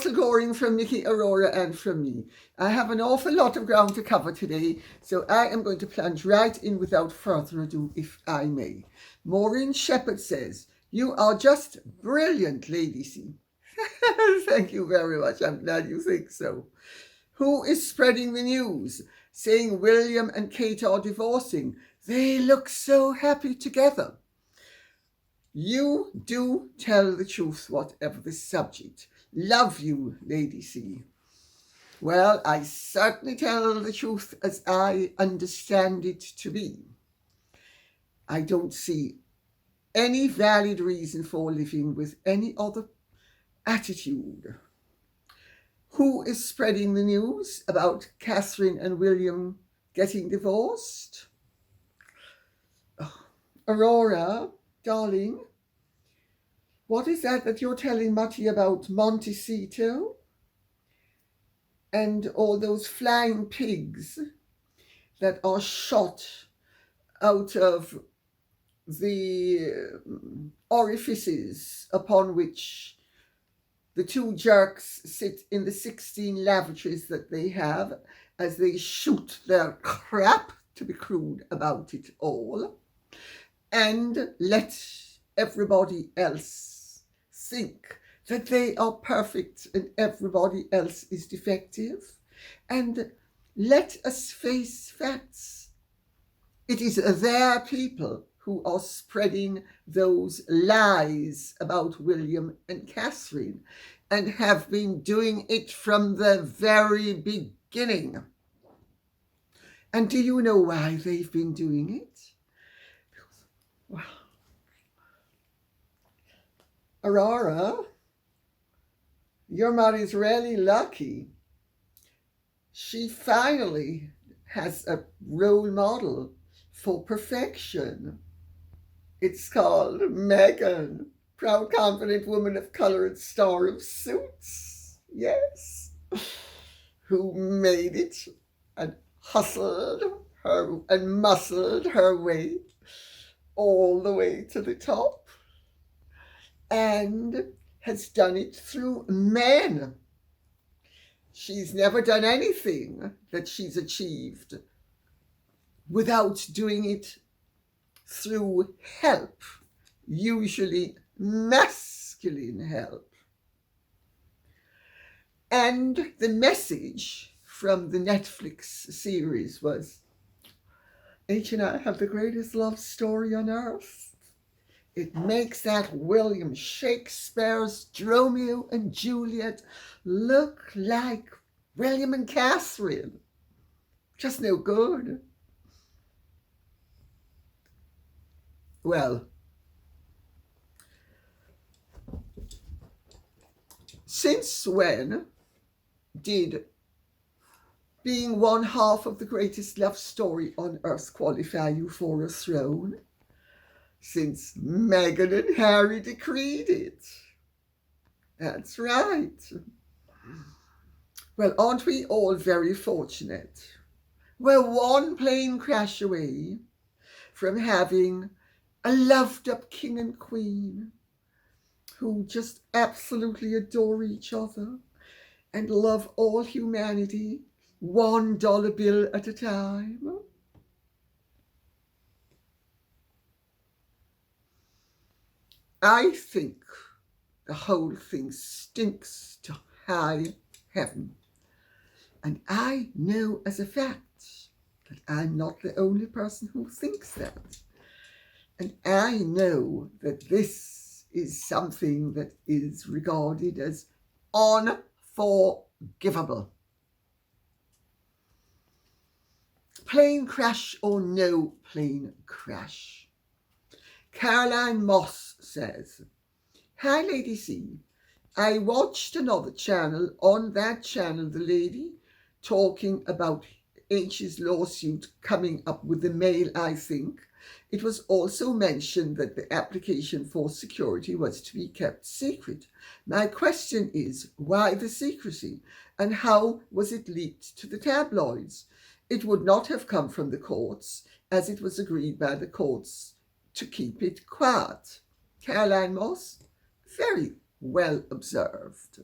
muscle goring from Nikki, Aurora, and from me. I have an awful lot of ground to cover today, so I am going to plunge right in without further ado, if I may. Maureen Shepherd says, "You are just brilliant, Lady C." Thank you very much. I'm glad you think so. Who is spreading the news, saying William and Kate are divorcing? They look so happy together. You do tell the truth, whatever the subject. Love you, Lady C. Well, I certainly tell the truth as I understand it to be. I don't see any valid reason for living with any other attitude. Who is spreading the news about Catherine and William getting divorced? Oh, Aurora, darling, what is that you're telling Matty about Montecito? And all those flying pigs that are shot out of the orifices upon which the two jerks sit in the 16 lavatories that they have as they shoot their crap, to be crude about it all, and let everybody else think that they are perfect and everybody else is defective. And let us face facts. It is their people who are spreading those lies about William and Catherine and have been doing it from the very beginning. And do you know why they've been doing it? Well, Aurora, your mother's really lucky. She finally has a role model for perfection. It's called Meghan, proud, confident woman of colour and star of suits. Yes. Who made it and hustled her and muscled her way all the way to the top, and has done it through men. She's never done anything that she's achieved without doing it through help, usually masculine help. And the message from the Netflix series was, H and I have the greatest love story on earth. It makes that William Shakespeare's Romeo and Juliet look like William and Catherine. Just no good. Well, since when did being one half of the greatest love story on earth qualify you for a throne? Since Meghan and Harry decreed it. That's right. Well, aren't we all very fortunate? We're one plane crash away from having a loved up king and queen who just absolutely adore each other and love all humanity $1 bill at a time. I think the whole thing stinks to high heaven. And I know as a fact that I'm not the only person who thinks that. And I know that this is something that is regarded as unforgivable. Plane crash or no plane crash. Caroline Moss says, "Hi, Lady C. I watched another channel. On that channel, the lady talking about H's lawsuit coming up with the mail, I think. It was also mentioned that the application for security was to be kept secret. My question is, why the secrecy? And how was it leaked to the tabloids? It would not have come from the courts, as it was agreed by the courts to keep it quiet." Caroline Moss, very well observed.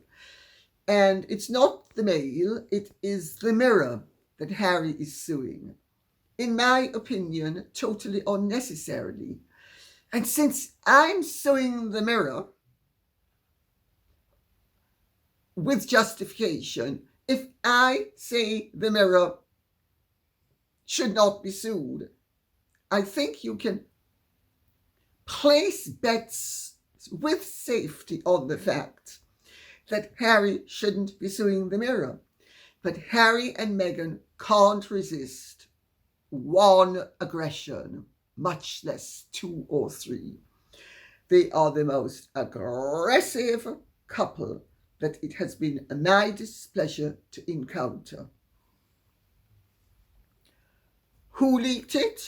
And it's not the Mail, it is the Mirror that Harry is suing. In my opinion, totally unnecessarily. And since I'm suing the Mirror with justification, if I say the Mirror should not be sued, I think you can place bets with safety on the fact that Harry shouldn't be suing the Mirror. But Harry and Meghan can't resist one aggression, much less two or three. They are the most aggressive couple that it has been my displeasure to encounter. Who leaked it?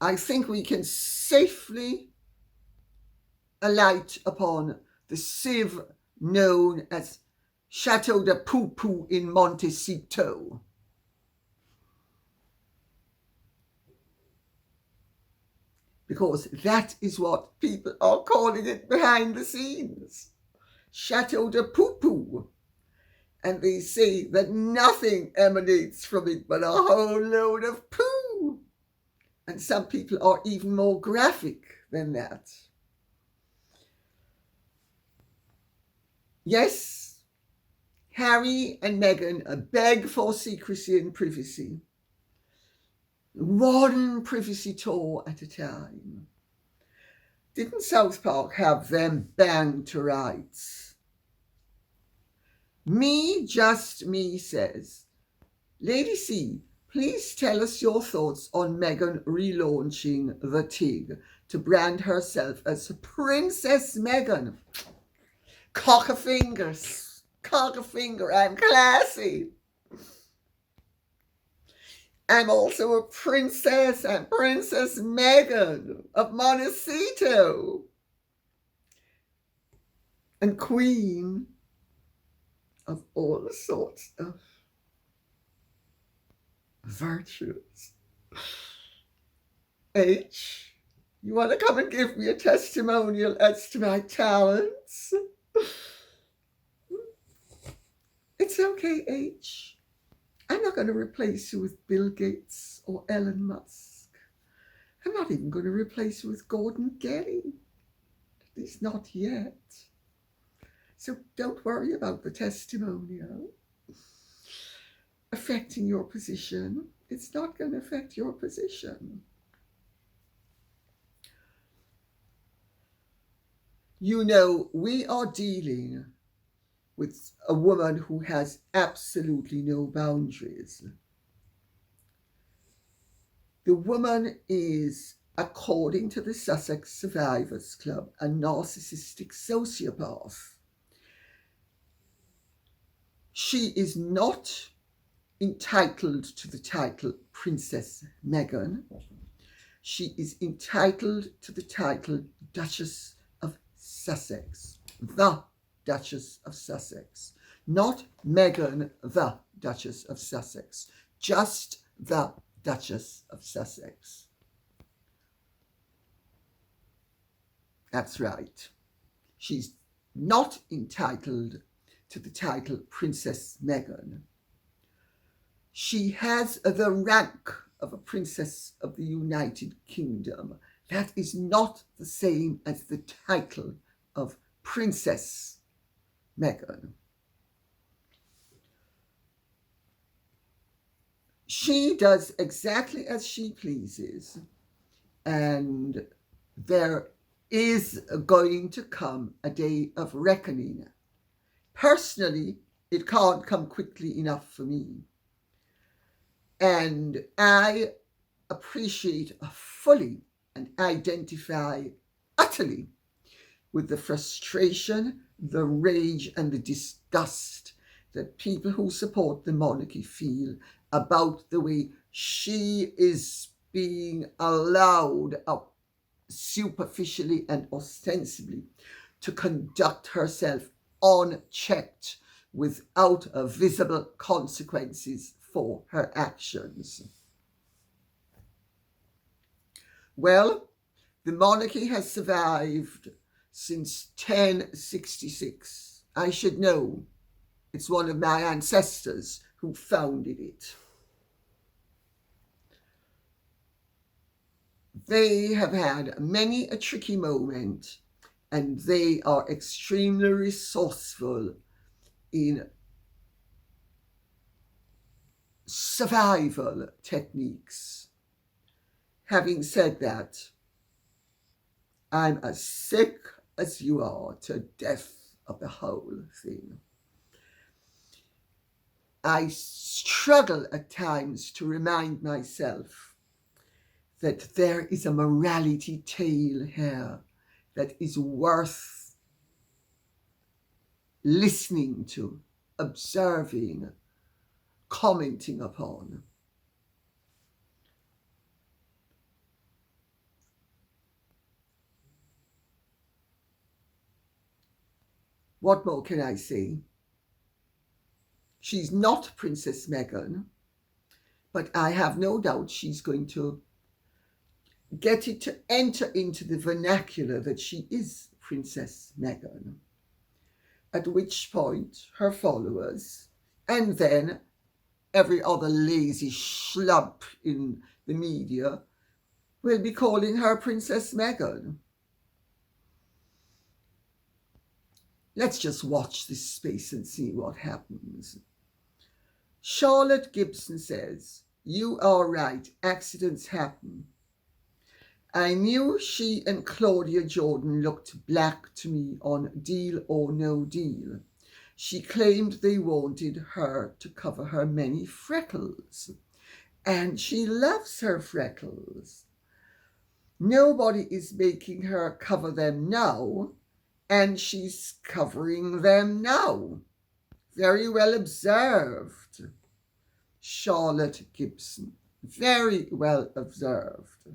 I think we can safely alight upon the sieve known as Chateau de Poo-Poo in Montecito. Because that is what people are calling it behind the scenes. Chateau de Poo-Poo. And they say that nothing emanates from it but a whole load of poo. And some people are even more graphic than that. Yes, Harry and Meghan beg for secrecy and privacy. One privacy tour at a time. Didn't South Park have them banged to rights? Me, Just Me says, Lady C, please tell us your thoughts on Meghan relaunching the TIG to brand herself as Princess Meghan. Cock a finger, I'm classy. I'm also a princess. I'm Princess Meghan of Montecito. And queen of all sorts of virtues. H, you want to come and give me a testimonial as to my talents? It's okay, H. I'm not going to replace you with Bill Gates or Elon Musk. I'm not even going to replace you with Gordon Getty. At least not yet. So don't worry about the testimonial affecting your position. It's not going to affect your position. You know, we are dealing with a woman who has absolutely no boundaries. The woman is, according to the Sussex Survivors Club, a narcissistic sociopath. She is not entitled to the title Princess Meghan. She is entitled to the title Duchess of Sussex, the Duchess of Sussex, not Meghan the Duchess of Sussex, just the Duchess of Sussex. That's right. She's not entitled to the title Princess Meghan. She has the rank of a Princess of the United Kingdom. That is not the same as the title of Princess Meghan. She does exactly as she pleases, and there is going to come a day of reckoning. Personally, it can't come quickly enough for me. And I appreciate fully and identify utterly with the frustration, the rage, and the disgust that people who support the monarchy feel about the way she is being allowed superficially and ostensibly to conduct herself unchecked without visible consequences for her actions. Well, the monarchy has survived since 1066. I should know. It's one of my ancestors who founded it. They have had many a tricky moment, and they are extremely resourceful in survival techniques. Having said that, I'm as sick as you are to death of the whole thing. I struggle at times to remind myself that there is a morality tale here that is worth listening to, observing, commenting upon. What more can I say? She's not Princess Meghan, but I have no doubt she's going to get it to enter into the vernacular that she is Princess Meghan, at which point her followers, and then every other lazy schlump in the media, will be calling her Princess Meghan. Let's just watch this space and see what happens. Charlotte Gibson says, "You are right, accidents happen. I knew she and Claudia Jordan looked black to me on Deal or No Deal. She claimed they wanted her to cover her many freckles, and she loves her freckles. Nobody is making her cover them now, and she's covering them now. Very well observed, Charlotte Gibson. Very well observed."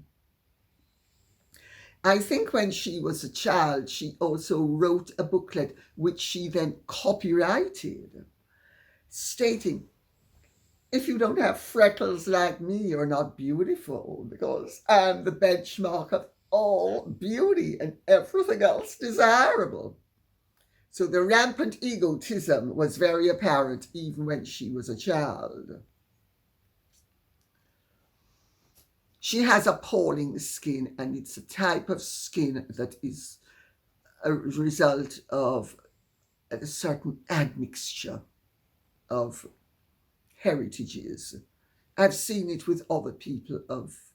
I think when she was a child, she also wrote a booklet which she then copyrighted, stating, "If you don't have freckles like me, you're not beautiful, because I'm the benchmark of all beauty and everything else desirable." So the rampant egotism was very apparent even when she was a child. She has appalling skin, and it's a type of skin that is a result of a certain admixture of heritages. I've seen it with other people of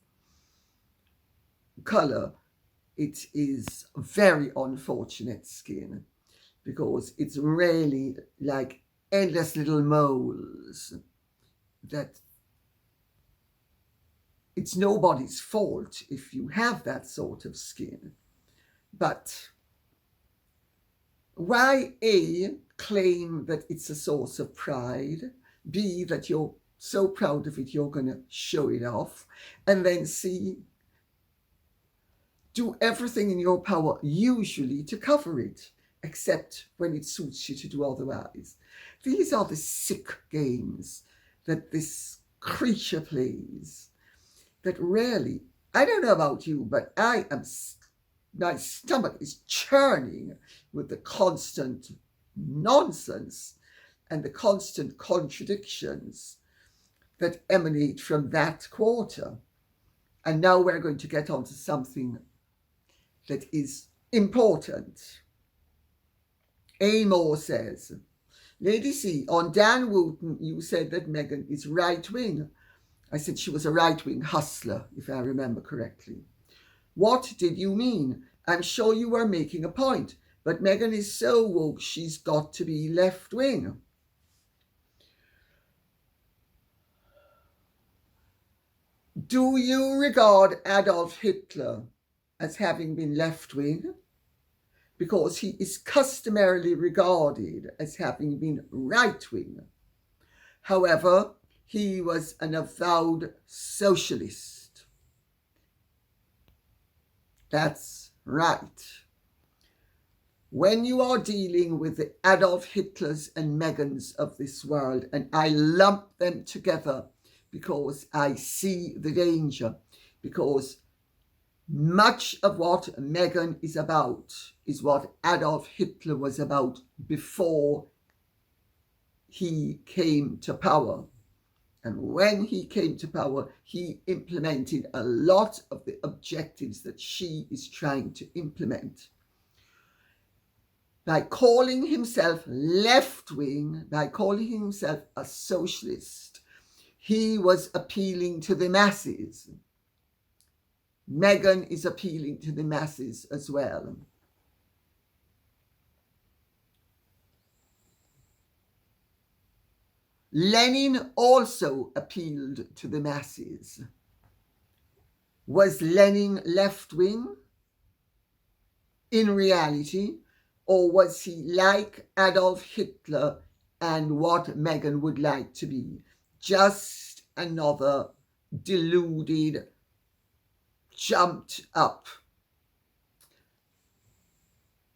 color. It is very unfortunate skin because it's really like endless little moles that it's nobody's fault if you have that sort of skin. But why A, claim that it's a source of pride, B, that you're so proud of it you're going to show it off, and then C, do everything in your power usually to cover it, except when it suits you to do otherwise. These are the sick games that this creature plays. That really, I don't know about you, but my stomach is churning with the constant nonsense and the constant contradictions that emanate from that quarter. And now we're going to get on to something that is important. A. Moore says, "Lady C, on Dan Wooten, you said that Meghan is right-wing. I said she was a right-wing hustler, if I remember correctly. What did you mean? I'm sure you were making a point, but Meghan is so woke she's got to be left-wing." Do you regard Adolf Hitler as having been left-wing? Because he is customarily regarded as having been right-wing. However, he was an avowed socialist. That's right. When you are dealing with the Adolf Hitlers and Meghans of this world, and I lump them together because I see the danger, because Much of what Meghan is about is what Adolf Hitler was about before he came to power. And when he came to power, he implemented a lot of the objectives that she is trying to implement. By calling himself left-wing, by calling himself a socialist, he was appealing to the masses. Meghan is appealing to the masses as well. Lenin also appealed to the masses. Was Lenin left-wing in reality, or was he like Adolf Hitler and what Meghan would like to be? Just another deluded, jumped up,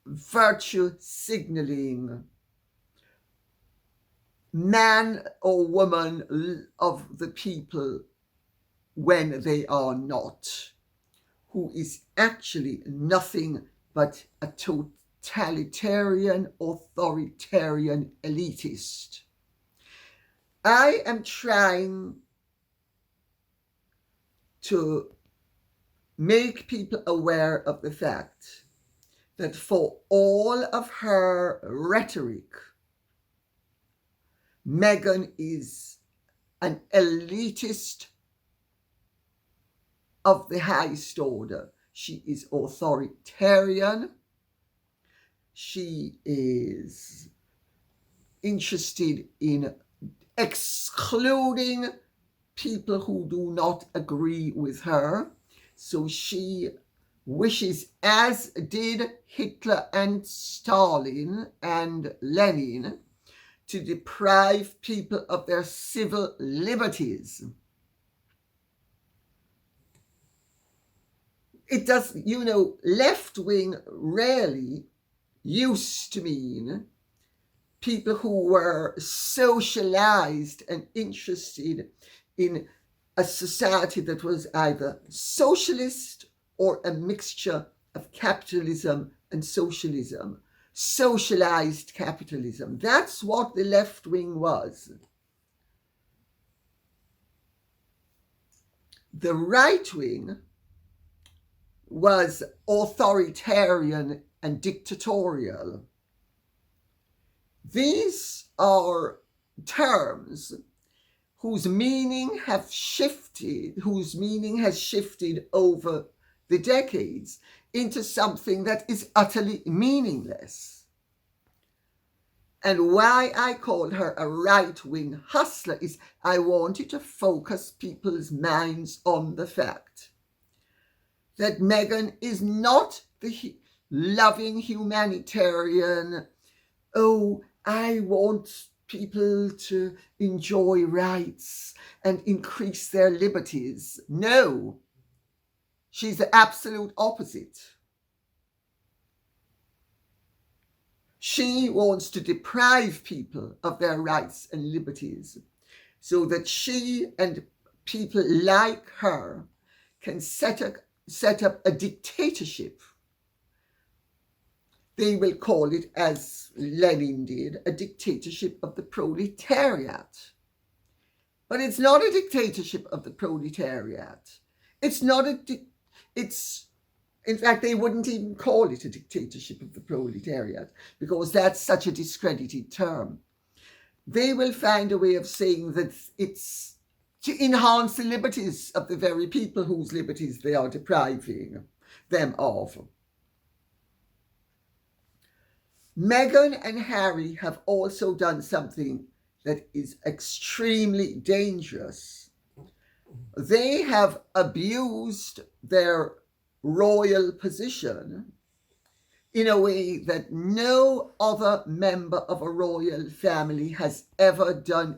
virtue signaling man or woman of the people when they are not, who is actually nothing but a totalitarian, authoritarian elitist. I am trying to make people aware of the fact that for all of her rhetoric, Meghan is an elitist of the highest order. She is authoritarian. She is interested in excluding people who do not agree with her. So she wishes, as did Hitler and Stalin and Lenin, to deprive people of their civil liberties. It does, left-wing rarely used to mean people who were socialized and interested in a society that was either socialist or a mixture of capitalism and socialism. Socialized capitalism. That's what the left wing was. The right wing was authoritarian and dictatorial. These are terms whose meaning has shifted over the decades into something that is utterly meaningless. And why I call her a right-wing hustler is I wanted to focus people's minds on the fact that Meghan is not the loving humanitarian, I want people to enjoy rights and increase their liberties. No. She's the absolute opposite. She wants to deprive people of their rights and liberties so that she and people like her can set up a dictatorship. They will call it, as Lenin did, a dictatorship of the proletariat. But it's not a dictatorship of the proletariat. In fact, they wouldn't even call it a dictatorship of the proletariat because that's such a discredited term. They will find a way of saying that it's to enhance the liberties of the very people whose liberties they are depriving them of. Meghan and Harry have also done something that is extremely dangerous. They have abused their royal position in a way that no other member of a royal family has ever done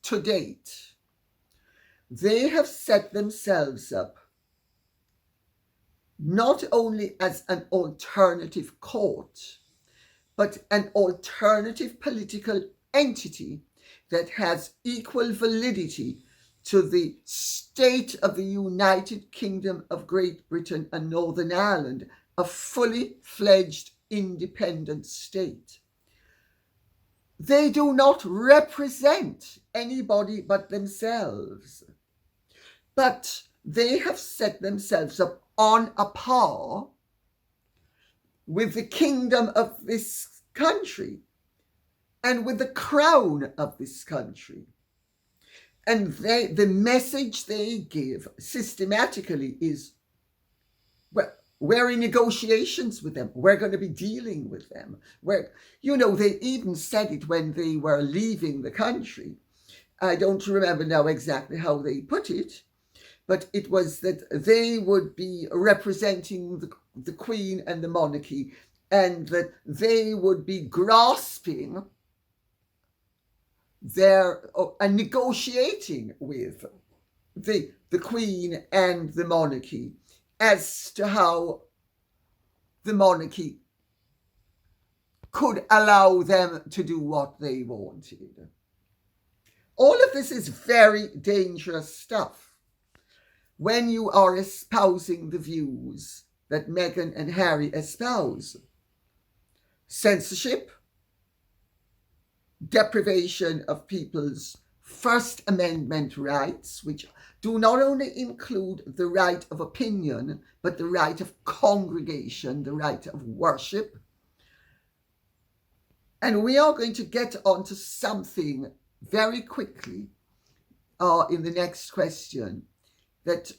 to date. They have set themselves up not only as an alternative court, but an alternative political entity that has equal validity to the state of the United Kingdom of Great Britain and Northern Ireland a fully fledged independent state. They do not represent anybody but themselves, but they have set themselves up on a par with the kingdom of this country and with the crown of this country. And the message they give systematically is, well, we're in negotiations with them. We're going to be dealing with them. They even said it when they were leaving the country. I don't remember now exactly how they put it, but it was that they would be representing the Queen and the monarchy, and that they would be grasping and negotiating with the Queen and the monarchy as to how the monarchy could allow them to do what they wanted. All of this is very dangerous stuff when you are espousing the views that Meghan and Harry espouse. Censorship, deprivation of people's First Amendment rights, which do not only include the right of opinion, but the right of congregation, the right of worship. And we are going to get onto something very quickly in the next question that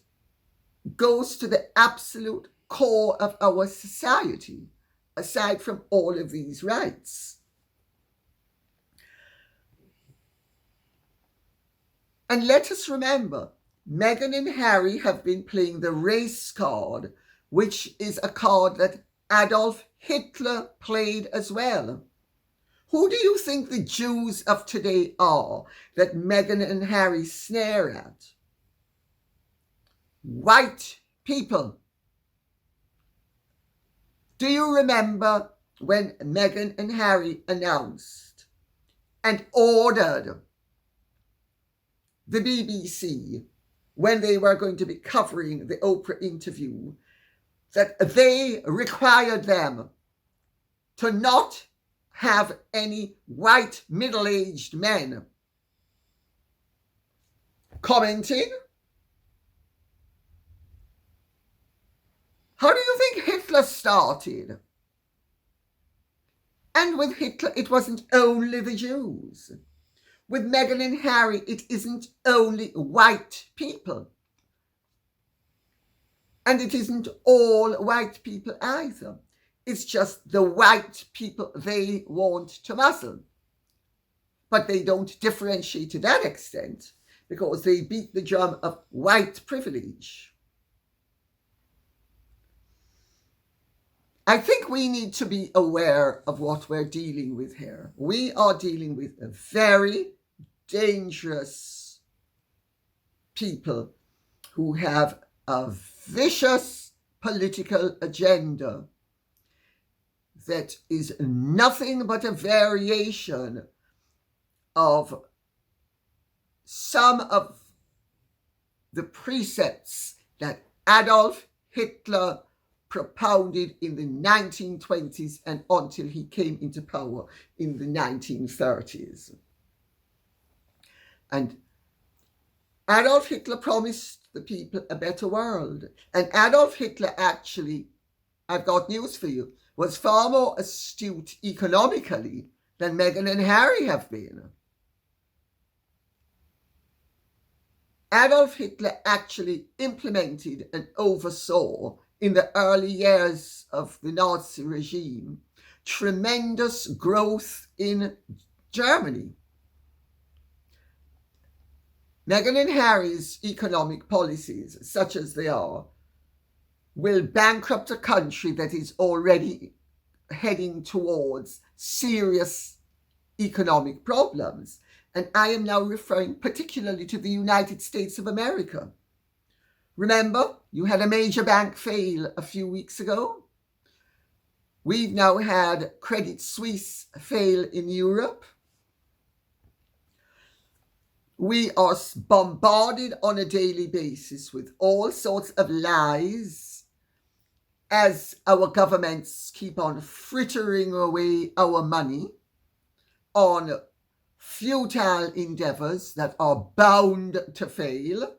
goes to the absolute core of our society, aside from all of these rights. And let us remember, Meghan and Harry have been playing the race card, which is a card that Adolf Hitler played as well. Who do you think the Jews of today are that Meghan and Harry snare at? White people. Do you remember when Meghan and Harry announced and ordered the BBC, when they were going to be covering the Oprah interview, that they required them to not have any white middle-aged men commenting? How do you think Hitler started? And with Hitler, it wasn't only the Jews. With Meghan and Harry, it isn't only white people. And it isn't all white people either. It's just the white people they want to muzzle. But they don't differentiate to that extent because they beat the drum of white privilege. I think we need to be aware of what we're dealing with here. We are dealing with a very dangerous people who have a vicious political agenda that is nothing but a variation of some of the precepts that Adolf Hitler propounded in the 1920s and until he came into power in the 1930s. And Adolf Hitler promised the people a better world. And Adolf Hitler actually, I've got news for you, was far more astute economically than Meghan and Harry have been. Adolf Hitler actually implemented and oversaw, in the early years of the Nazi regime, tremendous growth in Germany. Meghan and Harry's economic policies, such as they are, will bankrupt a country that is already heading towards serious economic problems. And I am now referring particularly to the United States of America. Remember, you had a major bank fail a few weeks ago. We've now had Credit Suisse fail in Europe. We are bombarded on a daily basis with all sorts of lies as our governments keep on frittering away our money on futile endeavours that are bound to fail,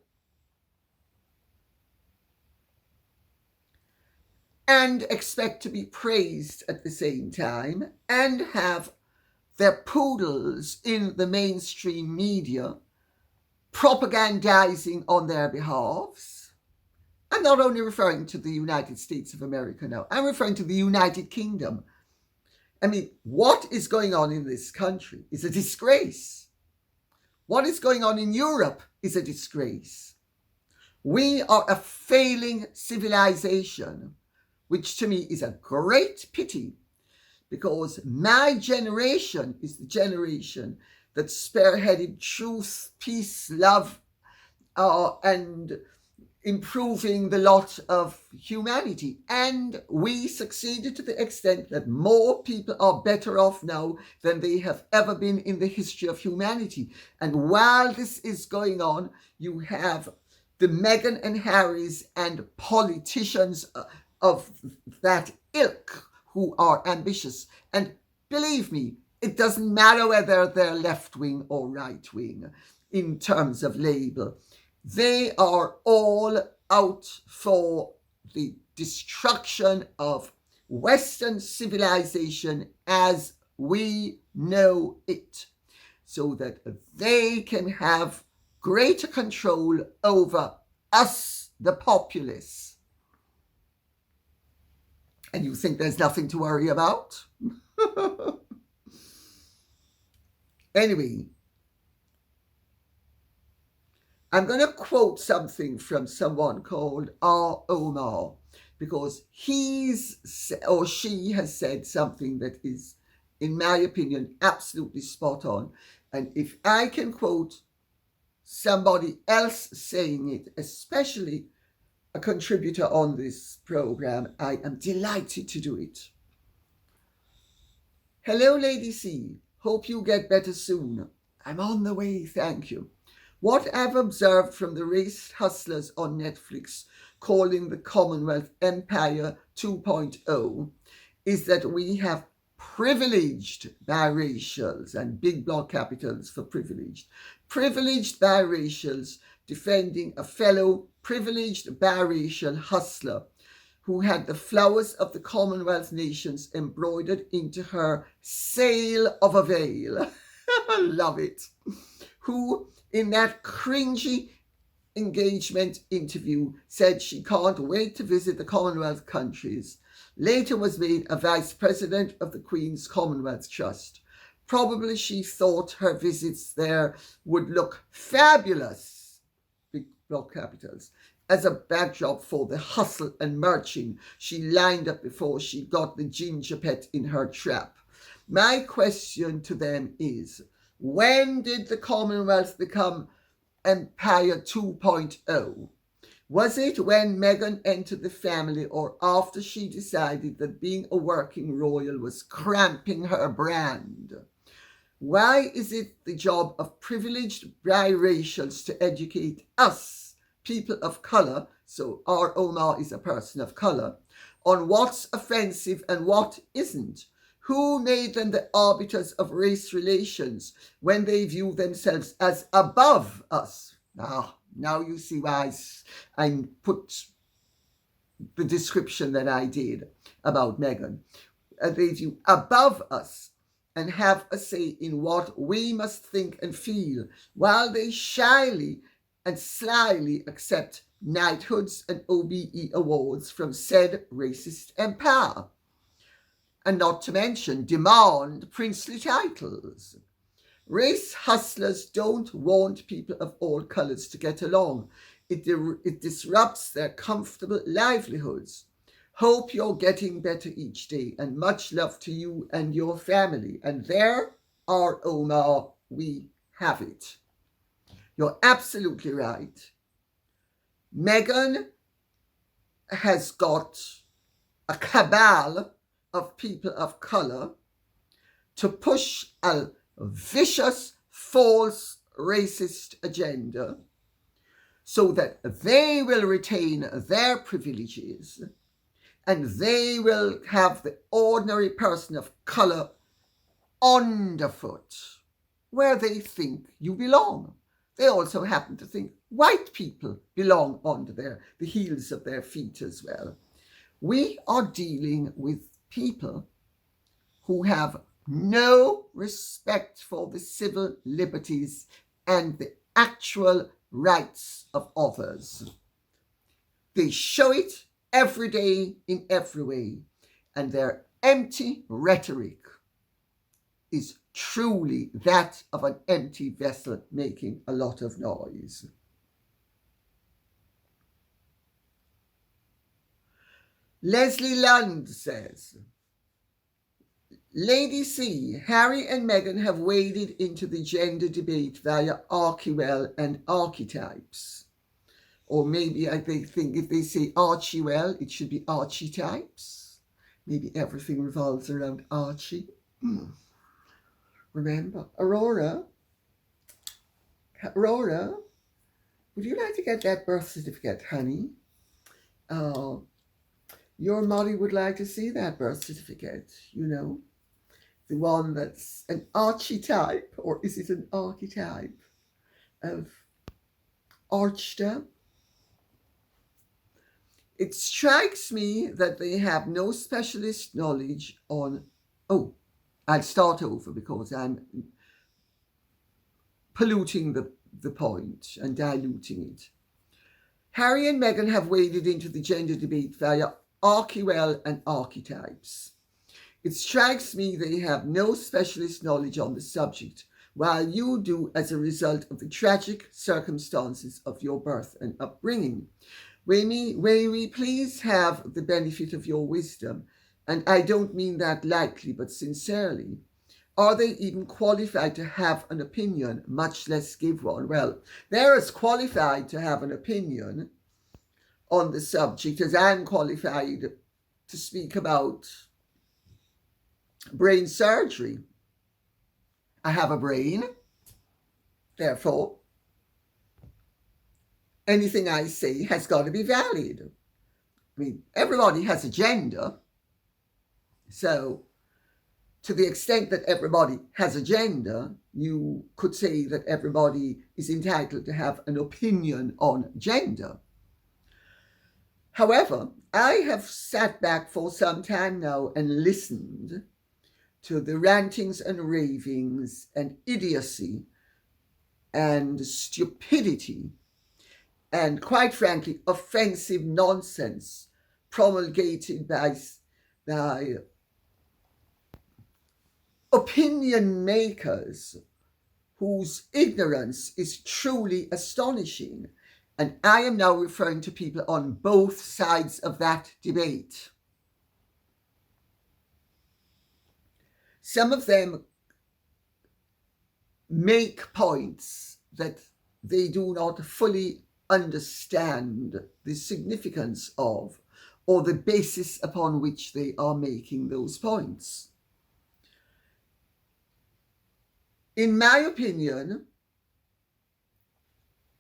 and expect to be praised at the same time, and have their poodles in the mainstream media propagandizing on their behalves. I'm not only referring to the United States of America now, I'm referring to the United Kingdom. I mean, what is going on in this country is a disgrace. What is going on in Europe is a disgrace. We are a failing civilization, which to me is a great pity, because my generation is the generation that spearheaded truth, peace, love, and improving the lot of humanity. And we succeeded to the extent that more people are better off now than they have ever been in the history of humanity. And while this is going on, you have the Meghan and Harrys and politicians of that ilk who are ambitious. And believe me, it doesn't matter whether they're left-wing or right-wing in terms of label. They are all out for the destruction of Western civilization as we know it, so that they can have greater control over us, the populace. And you think there's nothing to worry about? Anyway, I'm going to quote something from someone called R. Omar, because he's or she has said something that is, in my opinion, absolutely spot on. And if I can quote somebody else saying it, especially a contributor on this program, I am delighted to do it. Hello, Lady C. Hope you get better soon. I'm on the way, thank you. What I've observed from the race hustlers on Netflix calling the Commonwealth Empire 2.0 is that we have privileged biracials, and big block capitals for privileged biracials defending a fellow privileged biracial hustler who had the flowers of the Commonwealth nations embroidered into her sail of a veil. Love it. Who, in that cringy engagement interview, said she can't wait to visit the Commonwealth countries. Later was made a vice president of the Queen's Commonwealth Trust. Probably she thought her visits there would look fabulous, big block capitals, as a backdrop for the hustle and marching she lined up before she got the ginger pet in her trap. My question to them is, when did the Commonwealth become Empire 2.0? Was it when Meghan entered the family, or after she decided that being a working royal was cramping her brand? Why is it the job of privileged biracials to educate us, people of colour, so our Omar is a person of colour, on what's offensive and what isn't? Who made them the arbiters of race relations when they view themselves as above us? Now you see why I put the description that I did about Meghan. They view above us and have a say in what we must think and feel, while they shyly and slyly accept knighthoods and OBE awards from said racist empire. And not to mention demand princely titles. Race hustlers don't want people of all colours to get along. It disrupts their comfortable livelihoods. Hope you're getting better each day, and much love to you and your family. And there, our Omar, we have it. You're absolutely right. Meghan has got a cabal of people of colour to push a vicious, false racist agenda so that they will retain their privileges and they will have the ordinary person of colour underfoot where they think you belong. They also happen to think white people belong under the heels of their feet as well. We are dealing with people who have no respect for the civil liberties and the actual rights of others. They show it every day in every way, and their empty rhetoric is truly that of an empty vessel making a lot of noise. Leslie Lund says, Lady C, Harry and Meghan have waded into the gender debate via Archewell and archetypes. Or maybe they think if they say Archewell, it should be archetypes. Maybe everything revolves around Archie. Remember, Aurora, would you like to get that birth certificate, honey? Your Molly would like to see that birth certificate, you know. The one that's an archetype, or is it an archetype of Archta? It strikes me that they have no specialist knowledge on... Oh, I'll start over because I'm polluting the point and diluting it. Harry and Meghan have waded into the gender debate via Archewell and archetypes. It strikes me they have no specialist knowledge on the subject, while you do as a result of the tragic circumstances of your birth and upbringing. May we please have the benefit of your wisdom, and I don't mean that lightly but sincerely. Are they even qualified to have an opinion, much less give one? Well, they're as qualified to have an opinion on the subject as I'm qualified to speak about brain surgery. I have a brain, therefore anything I say has got to be valid. I mean, everybody has a gender, so to the extent that everybody has a gender, you could say that everybody is entitled to have an opinion on gender. However, I have sat back for some time now and listened to the rantings and ravings and idiocy and stupidity and, quite frankly, offensive nonsense promulgated by opinion makers whose ignorance is truly astonishing. And I am now referring to people on both sides of that debate. Some of them make points that they do not fully understand the significance of, or the basis upon which they are making those points. In my opinion,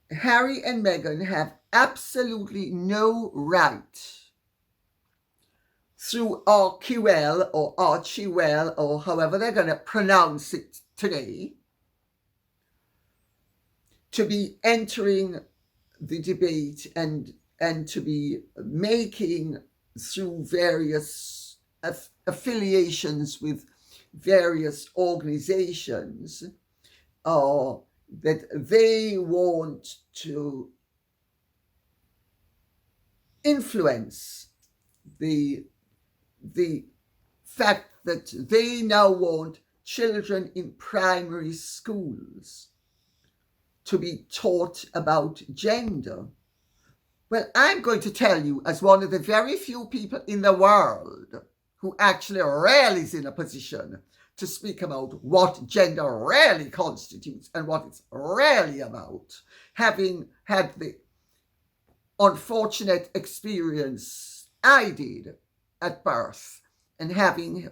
Harry and Meghan have absolutely no right through Archewell or Archewell or however they're going to pronounce it today to be entering the debate and to be making through various affiliations with various organizations that they want to influence the fact that they now want children in primary schools to be taught about gender. Well, I'm going to tell you, as one of the very few people in the world who actually really is in a position to speak about what gender really constitutes and what it's really about, having had the unfortunate experience I did at birth and having,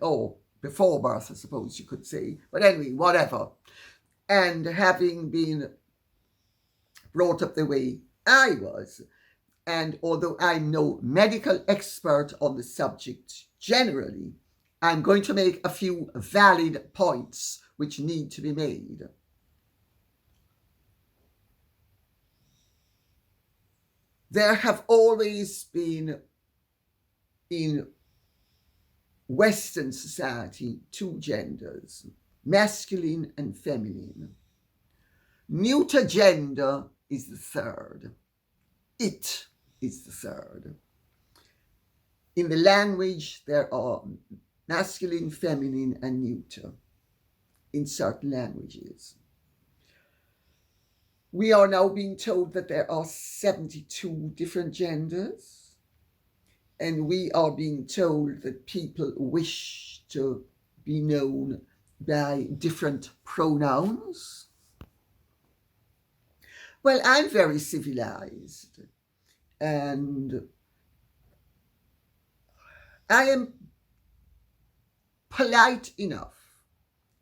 before birth, I suppose you could say, but anyway, whatever. And having been brought up the way I was, and although I'm no medical expert on the subject generally, I'm going to make a few valid points which need to be made. There have always been in Western society two genders, masculine and feminine. Neuter gender is the third. It is the third. In the language, there are masculine, feminine, and neuter in certain languages. We are now being told that there are 72 different genders, and we are being told that people wish to be known by different pronouns. Well, I'm very civilized, and I am polite enough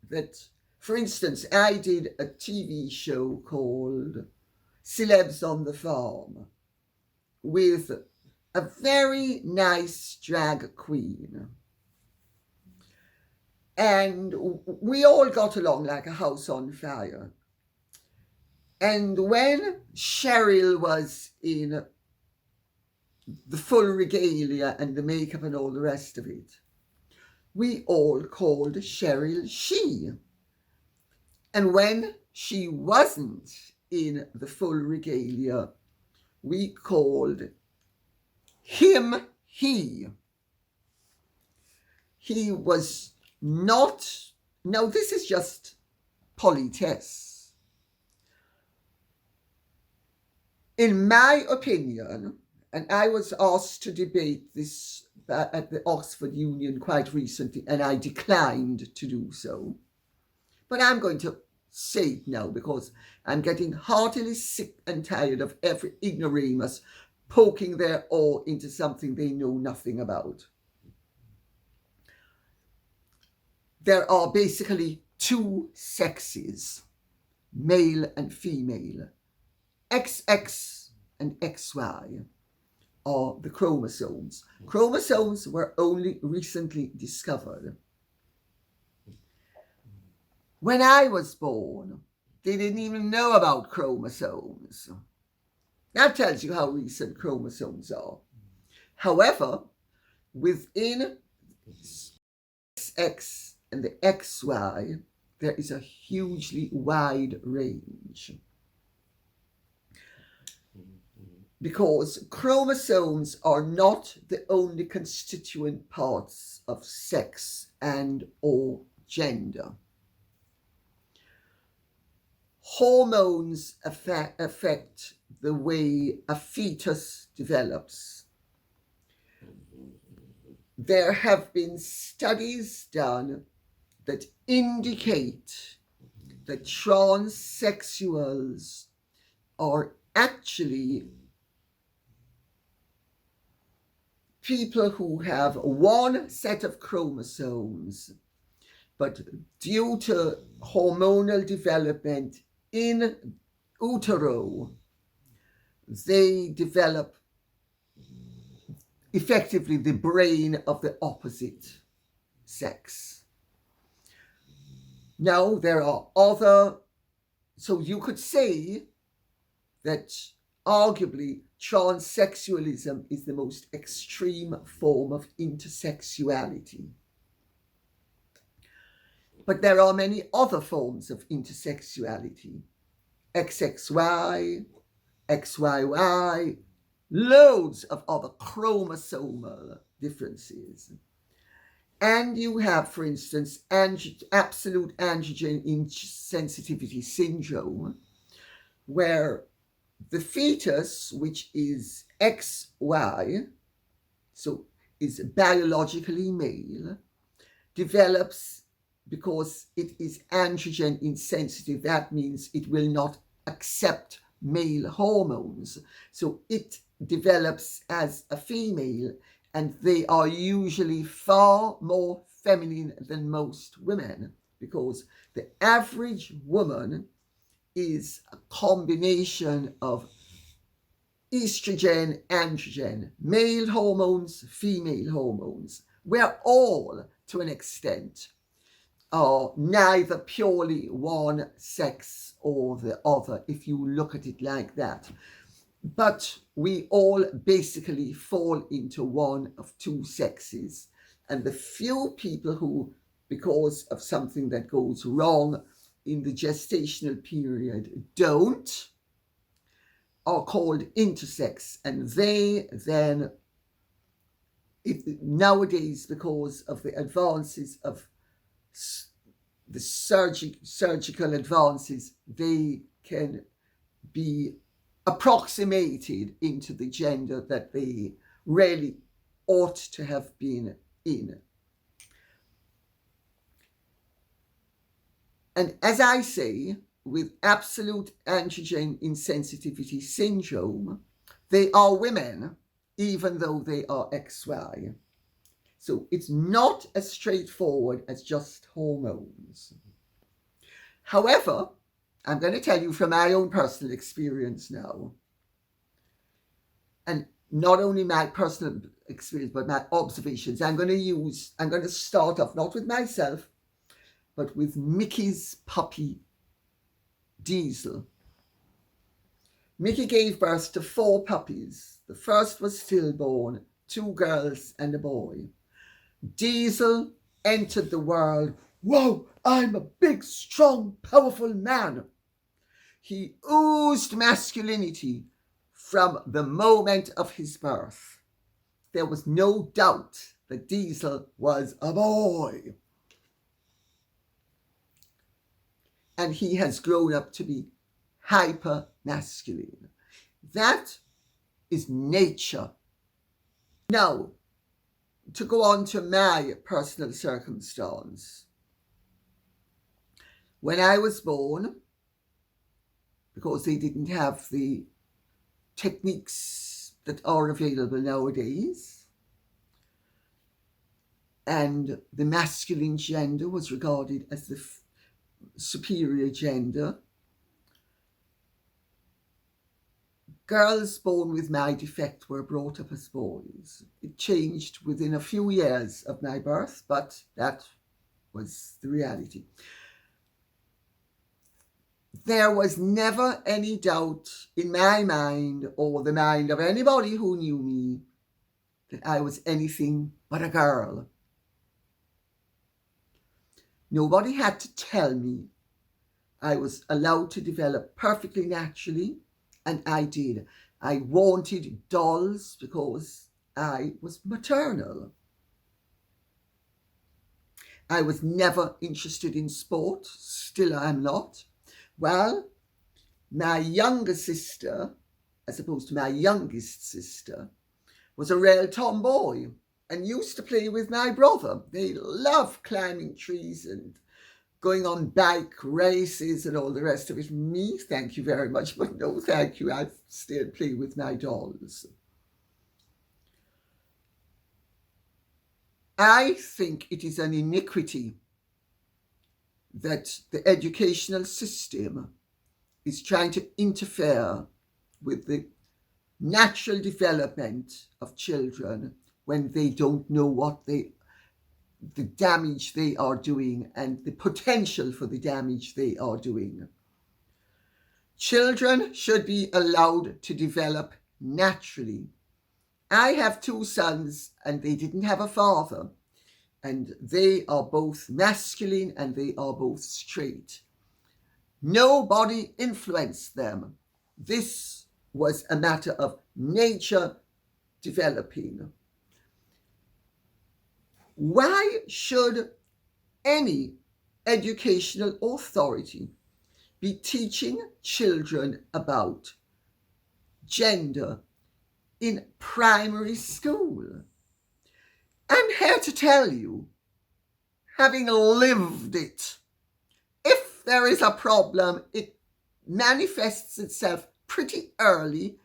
that, for instance, I did a TV show called Celebs on the Farm with a very nice drag queen. And we all got along like a house on fire. And when Cheryl was in the full regalia and the makeup and all the rest of it, we all called Cheryl she. And when she wasn't in the full regalia, we called him he. He was not, now this is just politesse. In my opinion, and I was asked to debate this at the Oxford Union quite recently, and I declined to do so. But I'm going to say it now because I'm getting heartily sick and tired of every ignoramus poking their oar into something they know nothing about. There are basically two sexes, male and female. XX and XY are the chromosomes. Chromosomes were only recently discovered. When I was born, they didn't even know about chromosomes. That tells you how recent chromosomes are. However, within XX and the XY, there is a hugely wide range. Because chromosomes are not the only constituent parts of sex and or gender. Hormones affect the way a fetus develops. There have been studies done that indicate that transsexuals are actually people who have one set of chromosomes, but due to hormonal development in utero, they develop effectively the brain of the opposite sex. Now, there are other, so you could say that arguably transsexualism is the most extreme form of intersexuality. But there are many other forms of intersexuality. XXY, XYY, loads of other chromosomal differences. And you have, for instance, absolute androgen insensitivity syndrome, where the fetus, which is XY, so is biologically male, develops because it is androgen insensitive. That means it will not accept male hormones. So it develops as a female, and they are usually far more feminine than most women. because the average woman is a combination of estrogen, androgen, male hormones, female hormones. We're all, to an extent, are neither purely one sex or the other, if you look at it like that. But we all basically fall into one of two sexes. And the few people who, because of something that goes wrong in the gestational period, don't, are called intersex. And they then, nowadays, because of the advances of the surgical advances, they can be approximated into the gender that they really ought to have been in. And as I say, with absolute androgen insensitivity syndrome, they are women, even though they are XY. So it's not as straightforward as just hormones. However, I'm going to tell you from my own personal experience now, and not only my personal experience, but my observations. I'm going to start off not with myself, but with Mickey's puppy, Diesel. Mickey gave birth to 4 puppies. The first was stillborn, 2 girls and a boy. Diesel entered the world. Whoa, I'm a big, strong, powerful man. He oozed masculinity from the moment of his birth. There was no doubt that Diesel was a boy. And he has grown up to be hyper masculine. That is nature. Now, to go on to my personal circumstance. When I was born, because they didn't have the techniques that are available nowadays, and the masculine gender was regarded as the superior gender, girls born with my defect were brought up as boys. It changed within a few years of my birth, but that was the reality. There was never any doubt in my mind or the mind of anybody who knew me that I was anything but a girl. Nobody had to tell me. I was allowed to develop perfectly naturally, and I did. I wanted dolls because I was maternal. I was never interested in sport, still I'm not. Well, my younger sister, as opposed to my youngest sister, was a real tomboy and used to play with my brother. They loved climbing trees and going on bike races and all the rest of it. Me, thank you very much, but no thank you. I still play with my dolls. I think it is an iniquity that the educational system is trying to interfere with the natural development of children when they don't know what the damage they are doing and the potential for the damage they are doing. Children should be allowed to develop naturally. I have 2 sons and they didn't have a father, and they are both masculine and they are both straight. Nobody influenced them. This was a matter of nature developing. Why should any educational authority be teaching children about gender in primary school? I'm here to tell you, having lived it, if there is a problem, it manifests itself pretty early,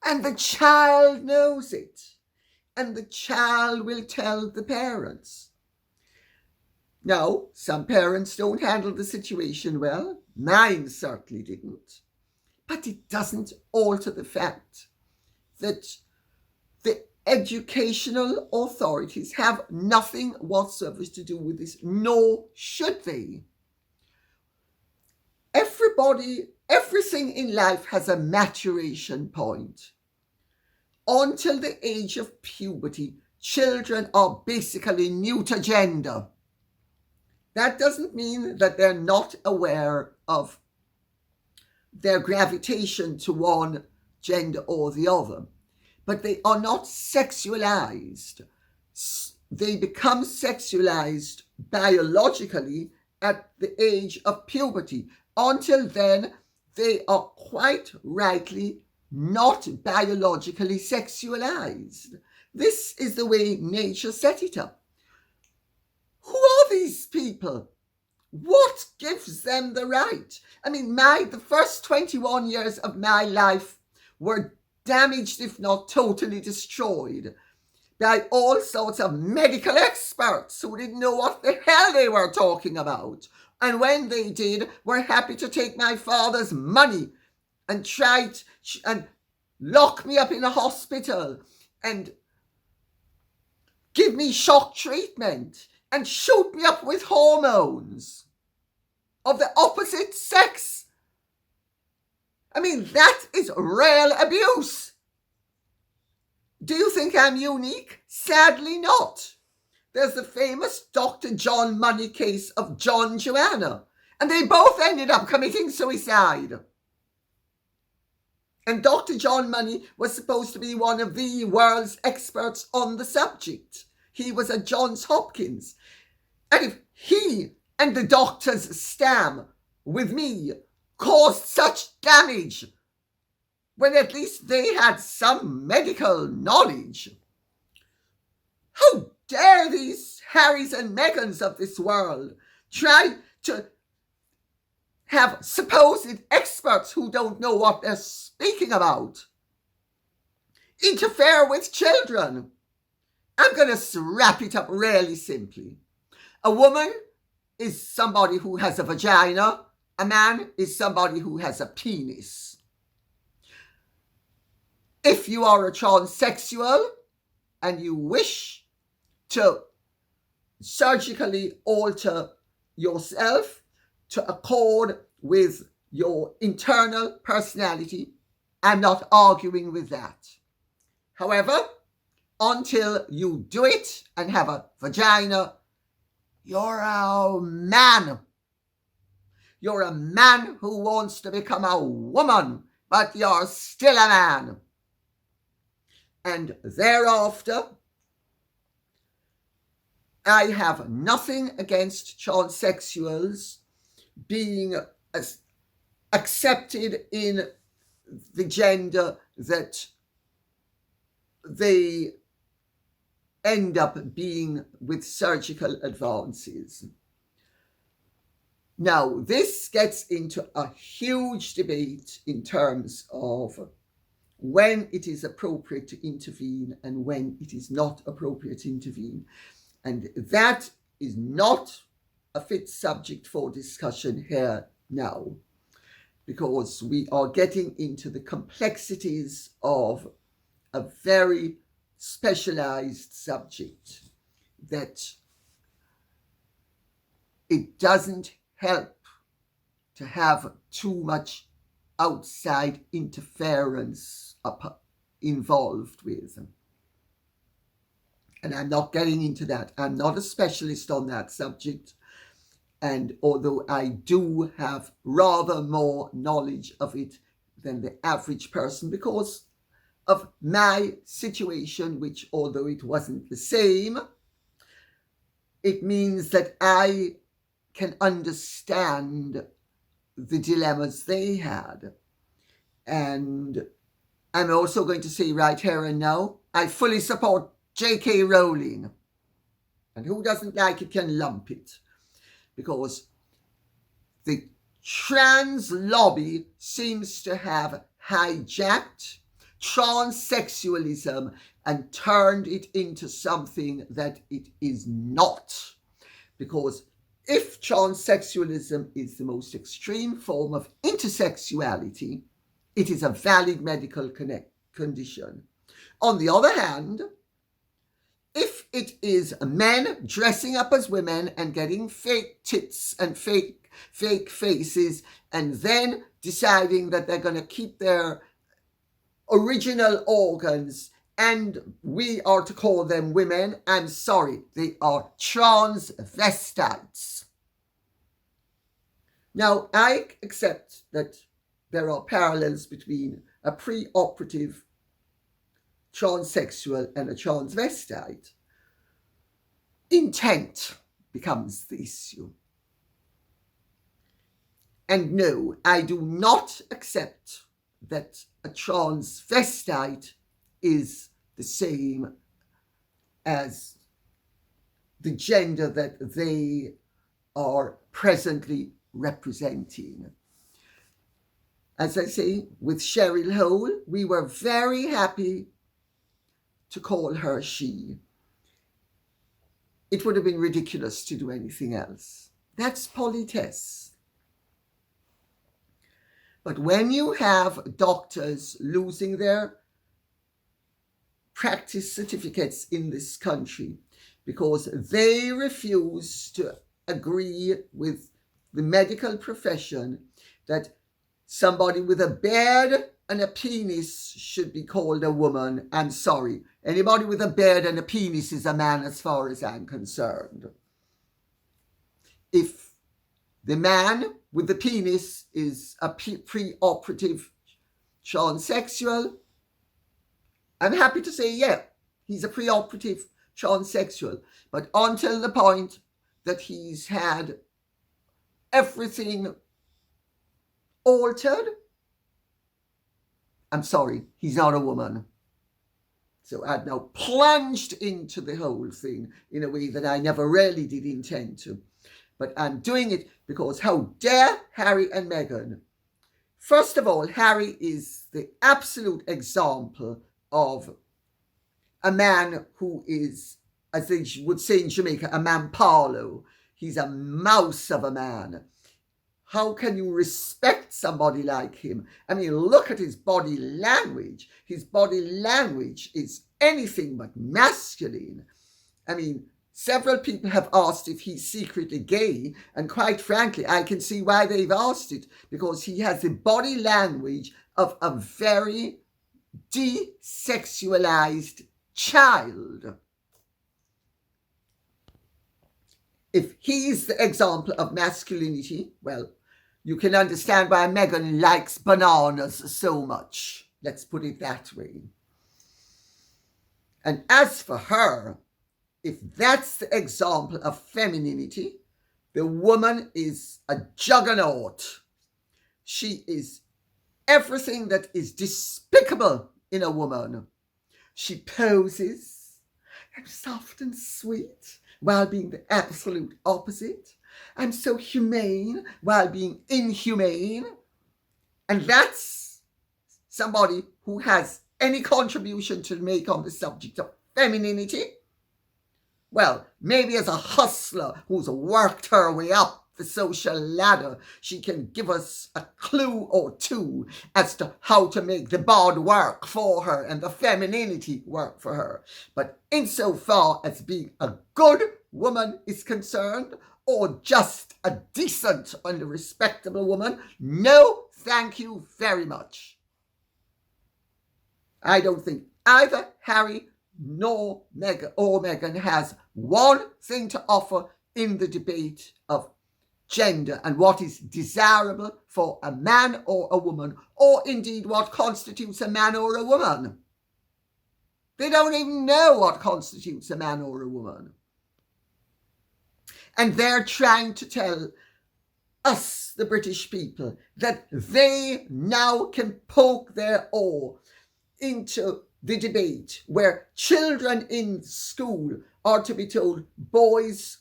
and the child knows it, and the child will tell the parents. Now, some parents don't handle the situation well. Mine certainly didn't. But it doesn't alter the fact that the educational authorities have nothing whatsoever to do with this, nor should they. Everything in life has a maturation point. Until the age of puberty, children are basically new to gender. That doesn't mean that they're not aware of their gravitation to one gender or the other, but they are not sexualized. They become sexualized biologically at the age of puberty. Until then, they are quite rightly not biologically sexualized. This is the way nature set it up. Who are these people? What gives them the right? I mean, the first 21 years of my life were damaged, if not totally destroyed, by all sorts of medical experts who didn't know what the hell they were talking about. And when they did, were happy to take my father's money and try and lock me up in a hospital and give me shock treatment and shoot me up with hormones of the opposite sex. I mean, that is real abuse. Do you think I'm unique? Sadly not. There's the famous Dr. John Money case of John Joanna, and they both ended up committing suicide. And Dr. John Money was supposed to be one of the world's experts on the subject. He was at Johns Hopkins. And if he and the doctors stam with me caused such damage, when at least they had some medical knowledge, how dare these Harrys and Meghans of this world try to have supposed experts who don't know what they're speaking about interfere with children? I'm going to wrap it up really simply. A woman is somebody who has a vagina. A man is somebody who has a penis. If you are a transsexual and you wish to surgically alter yourself to accord with your internal personality, I'm not arguing with that. However, until you do it and have a vagina, you're a man. You're a man who wants to become a woman, but you're still a man. And thereafter, I have nothing against transsexuals being accepted in the gender that they end up being with surgical advances. Now, this gets into a huge debate in terms of when it is appropriate to intervene and when it is not appropriate to intervene. And that is not a fit subject for discussion here now, because we are getting into the complexities of a very specialized subject that it doesn't help to have too much outside interference involved with. And I'm not getting into that. I'm not a specialist on that subject. And although I do have rather more knowledge of it than the average person because of my situation, which although it wasn't the same, it means that I can understand the dilemmas they had. And I'm also going to say right here and now, I fully support J.K. Rowling. And who doesn't like it can lump it. Because the trans lobby seems to have hijacked transsexualism and turned it into something that it is not. Because if transsexualism is the most extreme form of intersexuality, it is a valid medical condition. On the other hand, if it is men dressing up as women and getting fake tits and fake faces and then deciding that they're going to keep their original organs and we are to call them women, I'm sorry, they are transvestites. Now, I accept that there are parallels between a preoperative transsexual and a transvestite. Intent becomes the issue. And no, I do not accept that a transvestite is the same as the gender that they are presently representing. As I say, with Cheryl Hole, we were very happy to call her she. It would have been ridiculous to do anything else. That's politesse. But when you have doctors losing their practice certificates in this country because they refuse to agree with the medical profession that somebody with a beard and a penis should be called a woman, I'm sorry. Anybody with a beard and a penis is a man as far as I'm concerned. If the man with the penis is a preoperative transsexual, I'm happy to say, yeah, he's a preoperative transsexual. But until the point that he's had everything altered, I'm sorry, he's not a woman. So I've now plunged into the whole thing in a way that I never really did intend to. But I'm doing it because how dare Harry and Meghan? First of all, Harry is the absolute example of a man who is, as they would say in Jamaica, a mampalo. He's a mouse of a man. How can you respect somebody like him? I mean, look at his body language. His body language is anything but masculine. I mean, several people have asked if he's secretly gay, and quite frankly, I can see why they've asked it, because he has the body language of a very desexualized child. If he's the example of masculinity, well, you can understand why Meghan likes bananas so much. Let's put it that way. And as for her, if that's the example of femininity, the woman is a juggernaut. She is everything that is despicable in a woman. She poses and soft and sweet while being the absolute opposite. I'm so humane while being inhumane. And that's somebody who has any contribution to make on the subject of femininity. Well, maybe as a hustler who's worked her way up the social ladder, she can give us a clue or two as to how to make the bod work for her and the femininity work for her. But insofar as being a good woman is concerned, or just a decent and a respectable woman, no, thank you very much. I don't think either Harry nor Meghan has one thing to offer in the debate of gender and what is desirable for a man or a woman, or indeed what constitutes a man or a woman. They don't even know what constitutes a man or a woman. And they're trying to tell us, the British people, that they now can poke their oar into the debate where children in school are to be told, boys,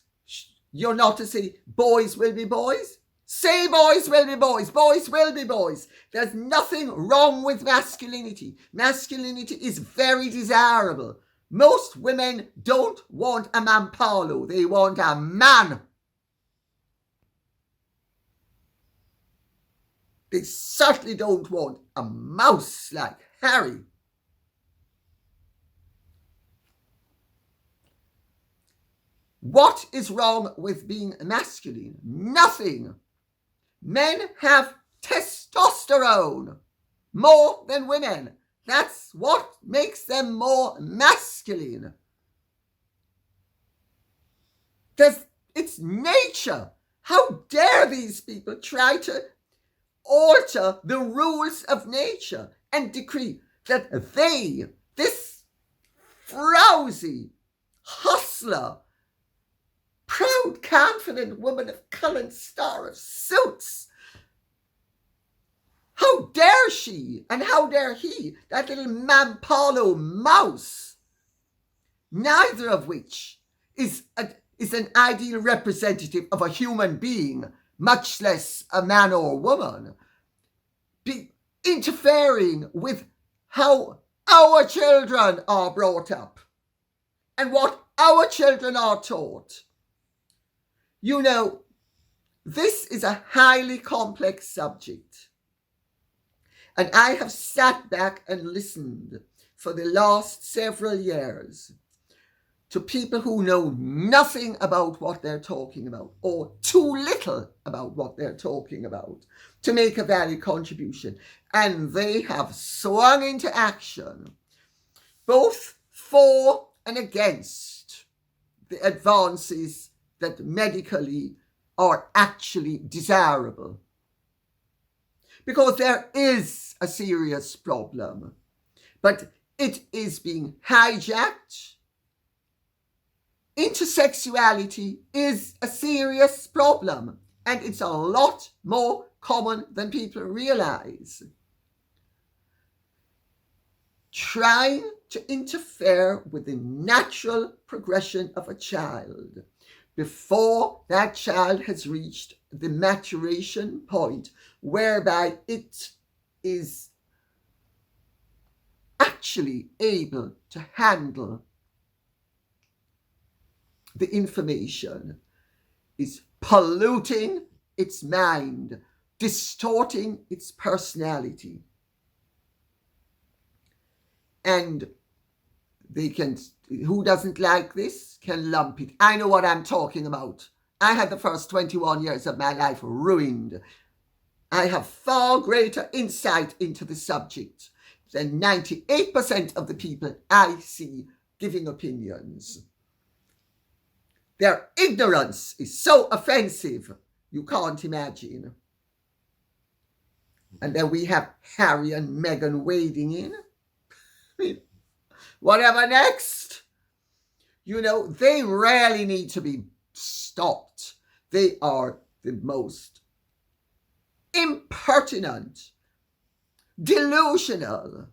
you're not to say boys will be boys. Say boys will be boys. Boys will be boys. There's nothing wrong with masculinity. Masculinity is very desirable. Most women don't want a mampalo. They want a man. They certainly don't want a mouse like Harry. What is wrong with being masculine? Nothing. Men have testosterone more than women. That's what makes them more masculine. It's nature. How dare these people try to alter the rules of nature and decree that they, this frowsy, hustler, proud, confident woman of Colin Star of Suits, how dare she and how dare he, that little Mampalo mouse, neither of which is an ideal representative of a human being, much less a man or woman, be interfering with how our children are brought up and what our children are taught. You know, this is a highly complex subject. And I have sat back and listened for the last several years to people who know nothing about what they're talking about, or too little about what they're talking about, to make a valid contribution. And they have swung into action, both for and against the advances that medically are actually desirable. Because there is a serious problem, but it is being hijacked. Intersexuality is a serious problem, and it's a lot more common than people realize. Trying to interfere with the natural progression of a child before that child has reached the maturation point whereby it is actually able to handle the information is polluting its mind, distorting its personality. And they can, who doesn't like this can lump it. I know what I'm talking about. I had the first 21 years of my life ruined. I have far greater insight into the subject than 98% of the people I see giving opinions. Their ignorance is so offensive, you can't imagine. And then we have Harry and Meghan wading in. Whatever next? You know, they really need to be stopped. They are the most impertinent, delusional,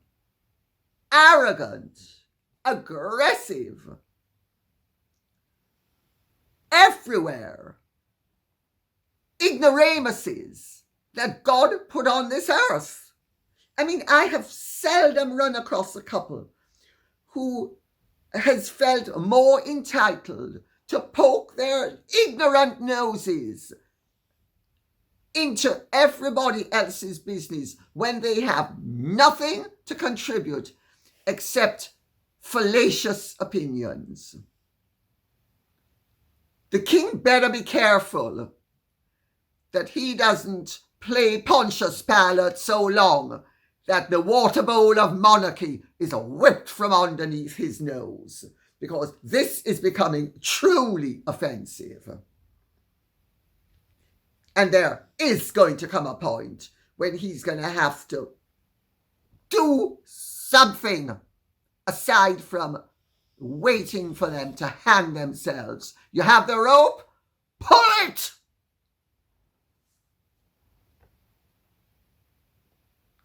arrogant, aggressive, everywhere ignoramuses that God put on this earth. I mean, I have seldom run across a couple who has felt more entitled to poke their ignorant noses into everybody else's business when they have nothing to contribute except fallacious opinions. The king better be careful that he doesn't play Pontius Pilate so long that the water bowl of monarchy is whipped from underneath his nose, because this is becoming truly offensive. And there is going to come a point when he's going to have to do something aside from waiting for them to hang themselves. You have the rope? Pull it!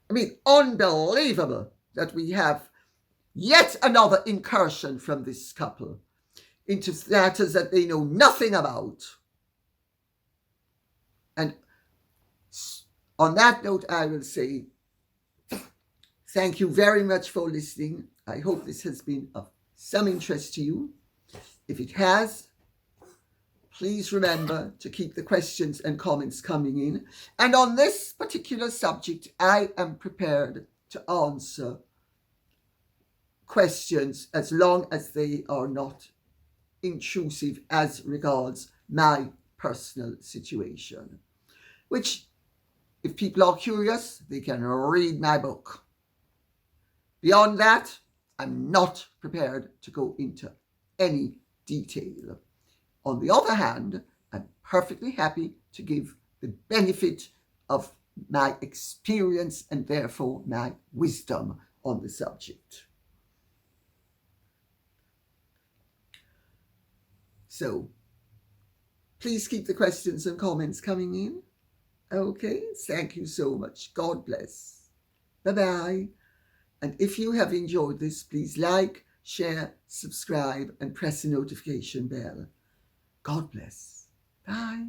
I mean, unbelievable that we have yet another incursion from this couple into matters that they know nothing about. And on that note, I will say thank you very much for listening. I hope this has been of some interest to you. If it has, Please remember to keep the questions and comments coming in. And on this particular subject, I am prepared to answer questions as long as they are not intrusive as regards my personal situation. Which, if people are curious, they can read my book. Beyond that, I'm not prepared to go into any detail. On the other hand, I'm perfectly happy to give the benefit of my experience and therefore my wisdom on the subject. So, please keep the questions and comments coming in. Okay, thank you so much. God bless. Bye-bye. And if you have enjoyed this, please like, share, subscribe, and press the notification bell. God bless. Bye.